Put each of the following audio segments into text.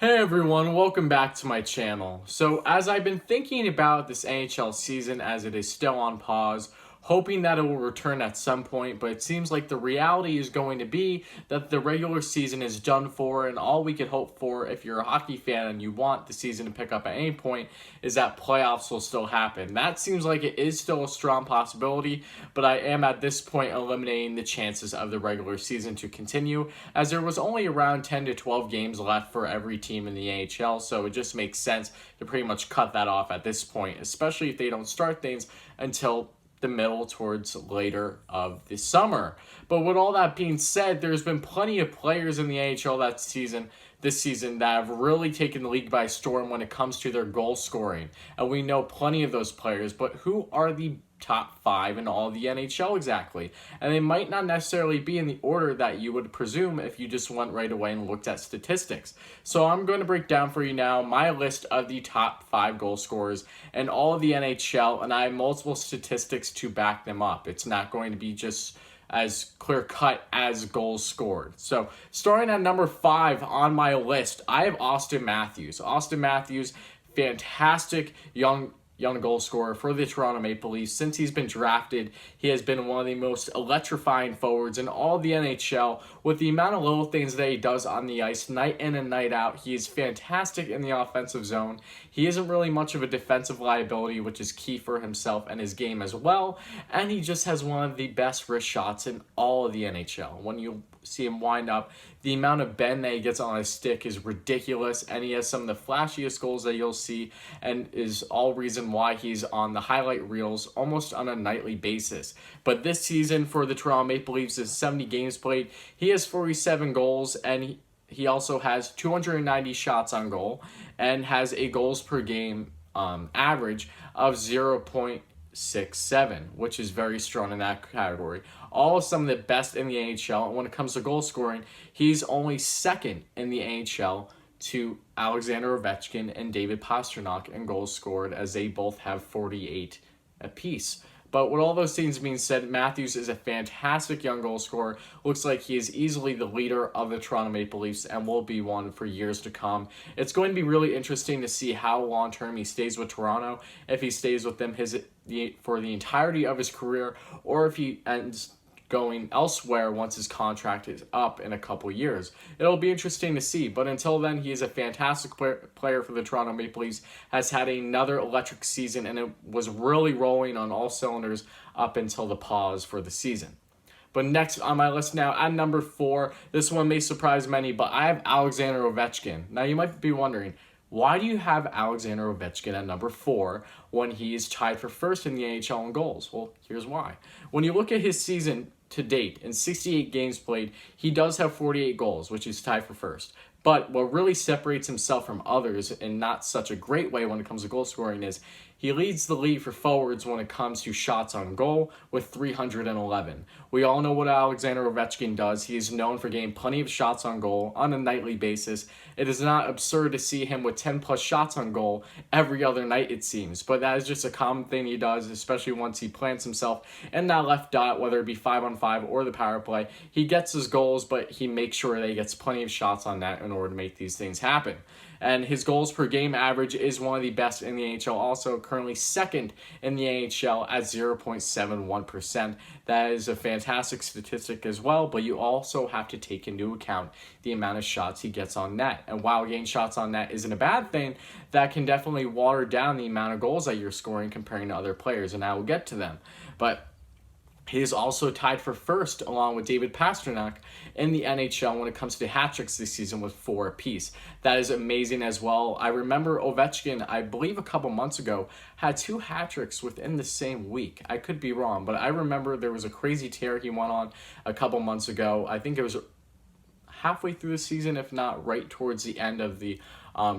Hey everyone, welcome back to my channel. So as I've been thinking about this NHL season as it is still on pause, hoping that it will return at some point, but it seems like the reality is going to be that the regular season is done for, and all we could hope for if you're a hockey fan and you want the season to pick up at any point is that playoffs will still happen. That seems like it is still a strong possibility, but I am at this point eliminating the chances of the regular season to continue, as there was only around 10 to 12 games left for every team in the NHL, so it just makes sense to pretty much cut that off at this point, especially if they don't start things until the middle towards later of the summer. But with all that being said, there's been plenty of players in the NHL this season that have really taken the league by storm when it comes to their goal scoring. And we know plenty of those players, but who are the top 5 in all of the NHL exactly? And they might not necessarily be in the order that you would presume if you just went right away and looked at statistics. So I'm going to break down for you now my list of the top 5 goal scorers in all of the NHL, and I have multiple statistics to back them up. It's not going to be just as clear-cut as goals scored. So starting at number 5 on my list, I have Austin Matthews. Austin Matthews, fantastic young goal scorer for the Toronto Maple Leafs. Since he's been drafted, he has been one of the most electrifying forwards in all of the NHL. With the amount of little things that he does on the ice, night in and night out, he is fantastic in the offensive zone. He isn't really much of a defensive liability, which is key for himself and his game as well. And he just has one of the best wrist shots in all of the NHL. When you see him wind up, the amount of bend that he gets on his stick is ridiculous, and he has some of the flashiest goals that you'll see, and is all reason why he's on the highlight reels almost on a nightly basis. But this season for the Toronto Maple Leafs is 70 games played. He has 47 goals, and he also has 290 shots on goal, and has a goals per game average of 0.67, which is very strong in that category. All of some of the best in the NHL. And when it comes to goal scoring, he's only second in the NHL to Alexander Ovechkin and David Pastrnak in goals scored, as they both have 48 apiece. But with all those things being said, Matthews is a fantastic young goal scorer. Looks like he is easily the leader of the Toronto Maple Leafs and will be one for years to come. It's going to be really interesting to see how long-term he stays with Toronto, if he stays with them for the entirety of his career, or if he ends going elsewhere once his contract is up in a couple years. It'll be interesting to see, but until then, he is a fantastic player for the Toronto Maple Leafs, has had another electric season, and it was really rolling on all cylinders up until the pause for the season. But next on my list now, at number 4, this one may surprise many, but I have Alexander Ovechkin. Now, you might be wondering, why do you have Alexander Ovechkin at number 4 when he is tied for first in the NHL in goals? Well, here's why. When you look at his season to date, in 68 games played, he does have 48 goals, which is tied for first. But what really separates himself from others in not such a great way when it comes to goal scoring is he leads the league for forwards when it comes to shots on goal with 311. We all know what Alexander Ovechkin does. He is known for getting plenty of shots on goal on a nightly basis. It is not absurd to see him with 10 plus shots on goal every other night, it seems. But that is just a common thing he does, especially once he plants himself in that left dot, whether it be 5-on-5 or the power play. He gets his goals, but he makes sure that he gets plenty of shots on net in order to make these things happen. And his goals per game average is one of the best in the NHL, also currently second in the NHL at 0.71%. That is a fantastic statistic as well, but you also have to take into account the amount of shots he gets on net. And while getting shots on net isn't a bad thing, that can definitely water down the amount of goals that you're scoring comparing to other players, and I will get to them. But he is also tied for first, along with David Pastrnak, in the NHL when it comes to hat-tricks this season with 4 apiece. That is amazing as well. I remember Ovechkin, I believe a couple months ago, had 2 hat-tricks within the same week. I could be wrong, but I remember there was a crazy tear he went on a couple months ago. I think it was halfway through the season, if not right towards the end of the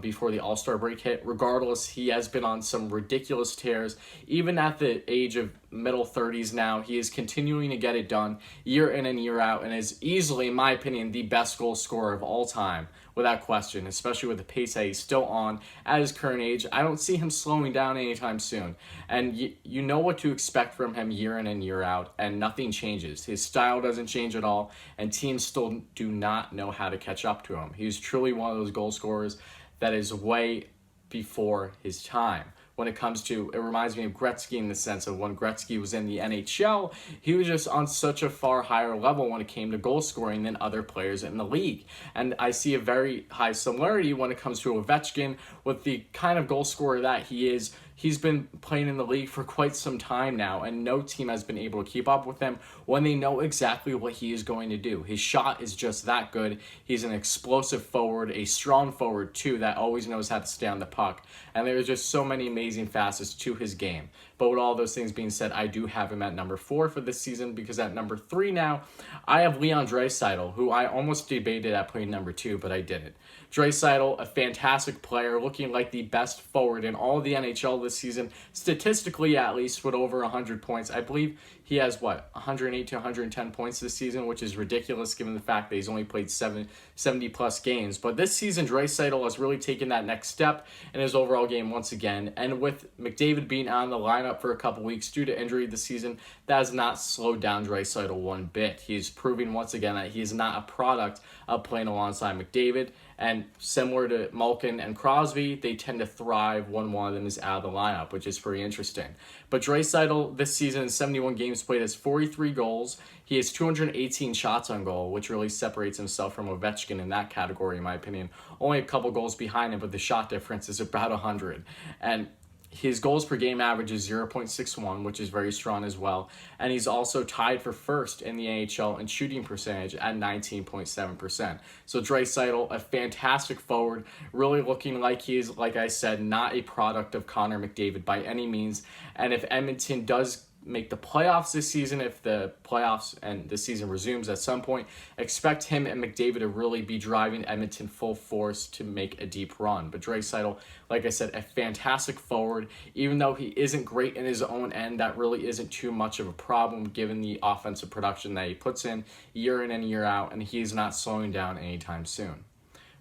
before the All-Star break hit. Regardless, he has been on some ridiculous tears. Even at the age of middle 30s now, he is continuing to get it done year in and year out, and is easily, in my opinion, the best goal scorer of all time without question, especially with the pace that he's still on at his current age. I don't see him slowing down anytime soon. And you know what to expect from him year in and year out, and nothing changes. His style doesn't change at all, and teams still do not know how to catch up to him. He's truly one of those goal scorers that is way before his time. When it comes to, it reminds me of Gretzky in the sense of when Gretzky was in the NHL, he was just on such a far higher level when it came to goal scoring than other players in the league. And I see a very high similarity when it comes to Ovechkin with the kind of goal scorer that he is. He's been playing in the league for quite some time now, and no team has been able to keep up with him when they know exactly what he is going to do. His shot is just that good. He's an explosive forward, a strong forward too, that always knows how to stay on the puck. And there's just so many amazing facets to his game. But with all those things being said, I do have him at number 4 for this season, because at number 3 now, I have Leon Draisaitl, who I almost debated at playing number 2, but I didn't. Draisaitl, a fantastic player, looking like the best forward in all of the NHL this season, statistically at least, with over 100 points. I believe he has, 108 to 110 points this season, which is ridiculous given the fact that he's only played 70-plus games. But this season, Draisaitl has really taken that next step in his overall game once again. And with McDavid being on the lineup for a couple weeks due to injury this season, that has not slowed down Draisaitl one bit. He's proving once again that he is not a product of playing alongside McDavid. And similar to Malkin and Crosby, they tend to thrive when one of them is out of the lineup, which is pretty interesting. But Draisaitl this season in 71 games played has 43 goals. He has 218 shots on goal, which really separates himself from Ovechkin in that category, in my opinion. Only a couple goals behind him, but the shot difference is about 100. And his goals per game average is 0.61, which is very strong as well. And he's also tied for first in the NHL in shooting percentage at 19.7%. So Draisaitl, a fantastic forward, really looking like he is, like I said, not a product of Connor McDavid by any means. And if Edmonton does make the playoffs this season, if the playoffs and the season resumes at some point, expect him and McDavid to really be driving Edmonton full force to make a deep run. But Draisaitl, like I said, a fantastic forward. Even though he isn't great in his own end, that really isn't too much of a problem given the offensive production that he puts in and year out, and he's not slowing down anytime soon.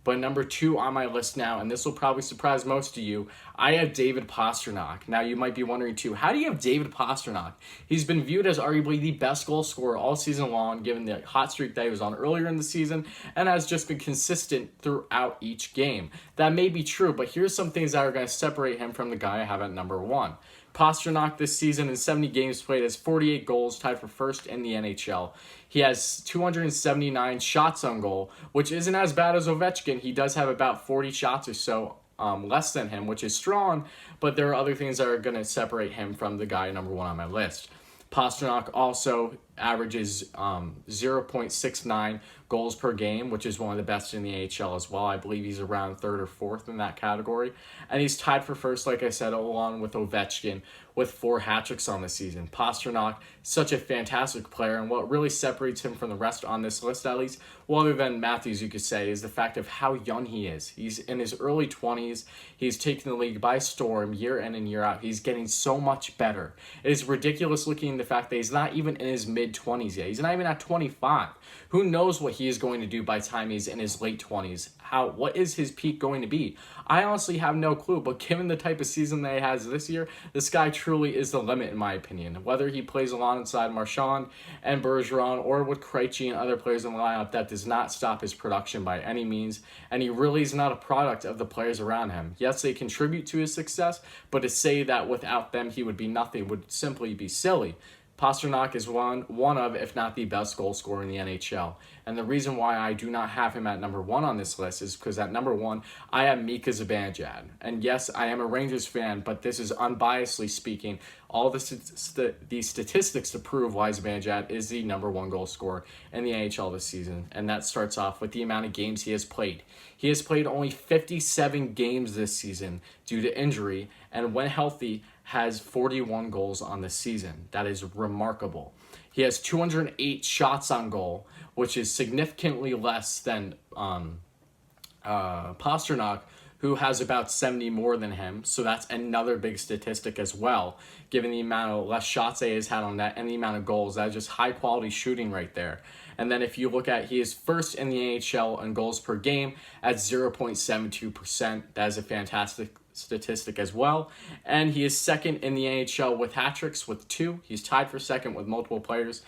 But number 2 on my list now, and this will probably surprise most of you, I have David Pastrnak. Now, you might be wondering too, how do you have David Pastrnak? He's been viewed as arguably the best goal scorer all season long, given the hot streak that he was on earlier in the season, and has just been consistent throughout each game. That may be true, but here's some things that are going to separate him from the guy I have at number 1. Pastrnak this season in 70 games played has 48 goals, tied for first in the NHL. He has 279 shots on goal, which isn't as bad as Ovechkin. He does have about 40 shots or so less than him, which is strong, but there are other things that are going to separate him from the guy number 1 on my list. Pastrnak also averages 0.69 goals per game, which is one of the best in the AHL as well. I believe he's around 3rd or 4th in that category. And he's tied for first, like I said, along with Ovechkin, with 4 hat-tricks on the season. Pastrnak, such a fantastic player, and what really separates him from the rest on this list, at least, well, other than Matthews, you could say, is the fact of how young he is. He's in his early 20s. He's taken the league by storm year in and year out. He's getting so much better. It is ridiculous looking at the fact that he's not even in his mid-20s yet. He's not even at 25. Who knows what he is going to do by the time he's in his late 20s? What is his peak going to be? I honestly have no clue, but given the type of season that he has this year, this guy truly is the limit in my opinion. Whether he plays alongside Marchand and Bergeron or with Krejci and other players in the lineup, that does not stop his production by any means, and he really is not a product of the players around him. Yes, they contribute to his success, but to say that without them he would be nothing would simply be silly. Pastrnak is one of, if not the best goal scorer in the NHL. And the reason why I do not have him at number 1 on this list is because at number 1, I have Mika Zibanejad. And yes, I am a Rangers fan, but this is unbiasedly speaking all the statistics to prove why Zibanejad is the number 1 goal scorer in the NHL this season. And that starts off with the amount of games he has played. He has played only 57 games this season due to injury, and when healthy, has 41 goals on the season. That is remarkable. He has 208 shots on goal, which is significantly less than Pastrnak, who has about 70 more than him. So that's another big statistic as well, given the amount of less shots he has had on net and the amount of goals. That's just high quality shooting right there. And then if you look at, he is first in the NHL in goals per game at 0.72%. That is a fantastic statistic as well. And he is second in the NHL with hat tricks with 2. He's tied for second with multiple players.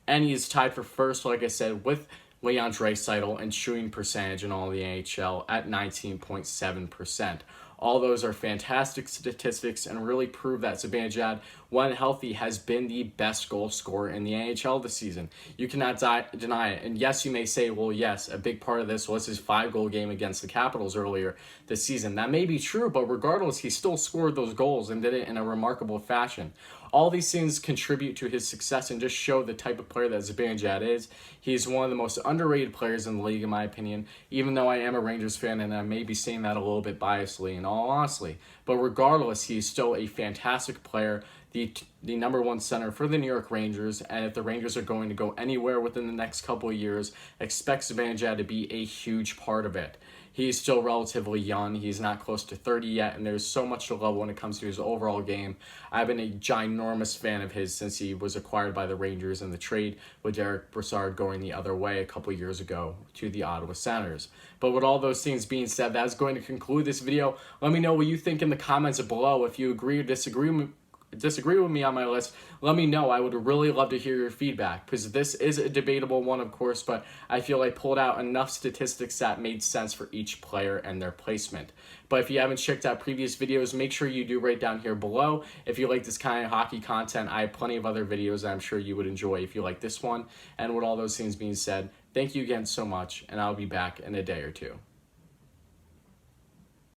And he's tied for first, like I said, with Leon Draisaitl in shooting percentage in all the NHL at 19.7%. All those are fantastic statistics and really prove that Zibanejad, when healthy, has been the best goal scorer in the NHL this season. You cannot deny it. And yes, you may say, well, yes, a big part of this was his 5-goal game against the Capitals earlier this season. That may be true, but regardless, he still scored those goals and did it in a remarkable fashion. All these things contribute to his success and just show the type of player that Zibanejad is. He's one of the most underrated players in the league, in my opinion, even though I am a Rangers fan and I may be saying that a little bit biasly in all honesty. But regardless, he's still a fantastic player, the number 1 center for the New York Rangers, and if the Rangers are going to go anywhere within the next couple of years, expect Zibanejad to be a huge part of it. He's still relatively young. He's not close to 30 yet, and there's so much to love when it comes to his overall game. I've been a ginormous fan of his since he was acquired by the Rangers in the trade with Derek Brassard going the other way a couple years ago to the Ottawa Senators. But with all those things being said, that's going to conclude this video. Let me know what you think in the comments below. If you agree or disagree with me on my list, let me know. I would really love to hear your feedback, because this is a debatable one, of course, but I feel I pulled out enough statistics that made sense for each player and their placement. But if you haven't checked out previous videos, make sure you do right down here below. If you like this kind of hockey content, I have plenty of other videos that I'm sure you would enjoy if you like this one. And with all those things being said, thank you again so much, and I'll be back in a day or two.